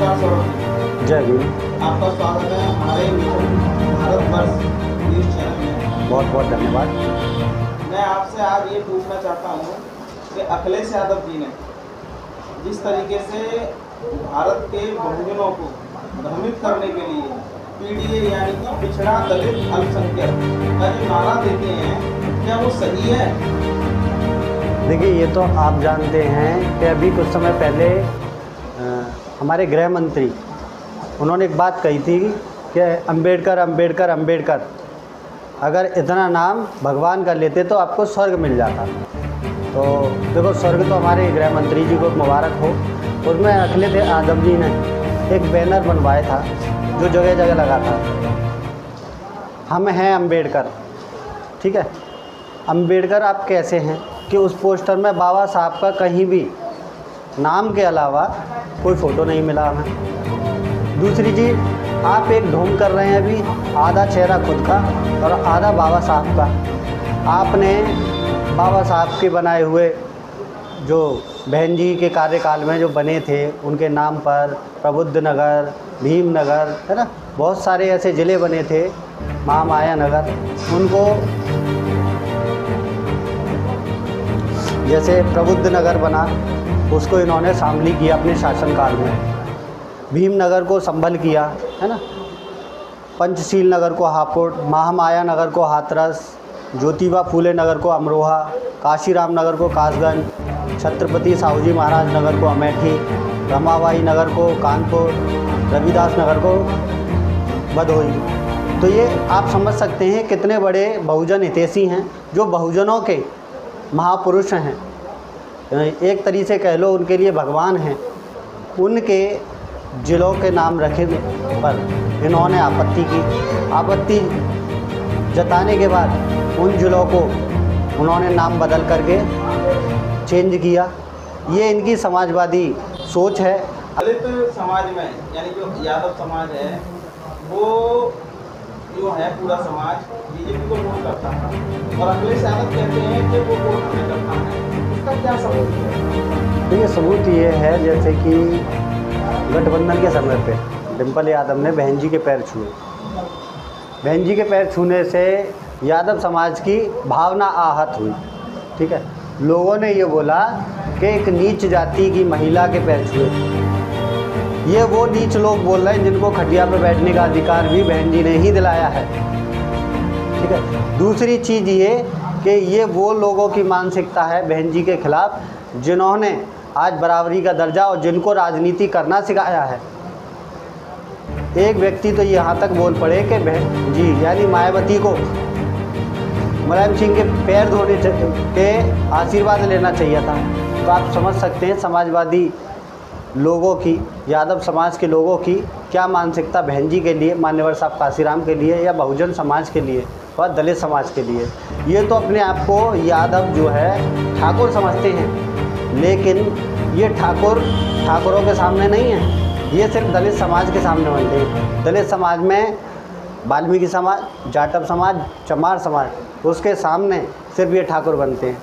नमस्कार सौरभ जी। जय भीम। आपका स्वागत है हमारे मिशन भारतवर्ष न्यूज़ चैनल में। बहुत बहुत धन्यवाद। मैं आपसे आज ये पूछना चाहता हूँ कि अखिलेश यादव जी ने जिस तरीके से भारत के बहुजनों को भ्रमित करने के लिए पीडीए यानी कि पिछड़ा दलित अल्पसंख्यक का जो नारा देते हैं, क्या वो सही है? देखिए, ये तो आप जानते हैं कि अभी कुछ समय पहले हमारे गृह मंत्री उन्होंने एक बात कही थी कि अंबेडकर अंबेडकर अंबेडकर, अगर इतना नाम भगवान का लेते तो आपको स्वर्ग मिल जाता। तो देखो, स्वर्ग तो हमारे गृह मंत्री जी को मुबारक हो। उसमें अखिलेश यादव जी ने एक बैनर बनवाया था जो जगह जगह लगा था, हम हैं अंबेडकर। ठीक है, अंबेडकर आप कैसे हैं कि उस पोस्टर में बाबा साहब का कहीं भी नाम के अलावा कोई फ़ोटो नहीं मिला हमें। दूसरी चीज़, आप एक ढोंग कर रहे हैं अभी, आधा चेहरा खुद का और आधा बाबा साहब का। आपने बाबा साहब के बनाए हुए जो बहन जी के कार्यकाल में जो बने थे उनके नाम पर प्रबुद्ध नगर, भीम नगर, है ना, बहुत सारे ऐसे ज़िले बने थे, महामाया नगर, उनको जैसे प्रबुद्ध नगर बना उसको इन्होंने शामिल किया अपने शासनकाल में, भीम नगर को संभल किया, है ना, पंचशील नगर को हापुड़, महामाया नगर को हाथरस, ज्योतिबा फूले नगर को अमरोहा, काशीराम नगर को कासगंज, छत्रपति साहूजी महाराज नगर को अमेठी, रमाबाई नगर को कानपुर, रविदास नगर को भदोही। तो ये आप समझ सकते हैं कितने बड़े बहुजन हितैषी हैं, जो बहुजनों के महापुरुष हैं, एक तरीके से कह लो उनके लिए भगवान हैं। उनके ज़िलों के नाम रखे पर इन्होंने आपत्ति जताने के बाद उन ज़िलों को उन्होंने नाम बदल करके चेंज किया। ये इनकी समाजवादी सोच है। दलित समाज में यानी जो यादव समाज है वो जो है पूरा समाज बीजेपी को वोट करता है और अखिलेश यादव कहते हैं कि वो वोट नहीं करता है। इसका क्या सबूत है? तो ये सबूत ये है, जैसे कि गठबंधन के समय पे डिम्पल यादव ने बहन जी के पैर छुए। बहन जी के पैर छूने से यादव समाज की भावना आहत हुई। ठीक है, लोगों ने ये बोला कि एक नीच जाति की महिला के पैर छुए। ये वो नीच लोग बोल रहे हैं जिनको खटिया पर बैठने का अधिकार भी बहन जी ने ही दिलाया है। ठीक है, दूसरी चीज़ ये कि ये वो लोगों की मानसिकता है बहन जी के खिलाफ जिन्होंने आज बराबरी का दर्जा और जिनको राजनीति करना सिखाया है। एक व्यक्ति तो यहाँ तक बोल पड़े कि बहन जी यानी मायावती को मुलायम सिंह के पैर धोने के आशीर्वाद लेना चाहिए था। तो आप समझ सकते हैं समाजवादी लोगों की, यादव समाज के लोगों की क्या मानसिकता बहन जी के लिए, मान्यवर साहब काशीराम के लिए, या बहुजन समाज के लिए और दलित समाज के लिए। ये तो अपने आप को यादव जो है ठाकुर समझते हैं, लेकिन ये ठाकुरों के सामने नहीं है, ये सिर्फ दलित समाज के सामने बनते हैं। दलित समाज में वाल्मीकि समाज, जाटव समाज, चमार समाज, उसके सामने सिर्फ ये ठाकुर बनते हैं।